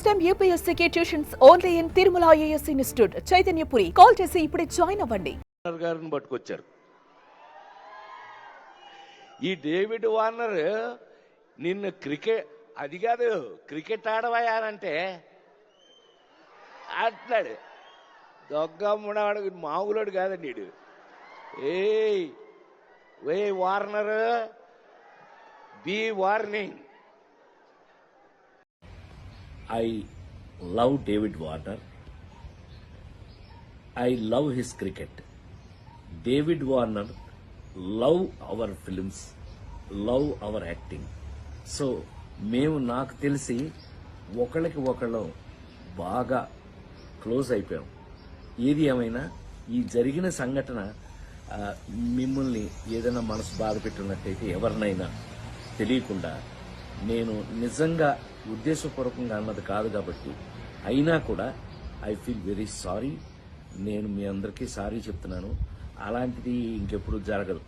Time యూపీఎస్సీకి tuitions only in Tirumala IAS institute Chaitanyapuri. Call చేసి ఇప్పుడే జాయిన్ అవ్వండి. గారిని పట్టుకొచ్చారు. ఈ డేవిడ్ వార్నర్ నిన్న క్రికెట్ అది కాదు క్రికెట్ ఆడవయానంటే ఆట్లాడు దొగ్గమ్ముడాడు మామూలుడు కాదండి వీడు. ఏ వార్నర్ బి warning. I love David Warner. I love his cricket. David Warner love our films, love our acting. So మేము నాకు తెలిసి ఒకళ్ళకి ఒకళ్ళు బాగా క్లోజ్ అయిపోయాం. ఏది ఏమైనా ఈ జరిగిన సంఘటన మిమ్మల్ని ఏదైనా మనసు బాధ పెట్టినట్టయితే ఎవరినైనా తెలియకుండా నేను నిజంగా ఉద్దేశపూర్వకంగా అన్నది కాదు కాబట్టి అయినా కూడా ఐ ఫీల్ వెరీ సారీ. నేను మీ అందరికీ సారీ చెప్తున్నాను. అలాంటిది ఇంకెప్పుడు జరగదు.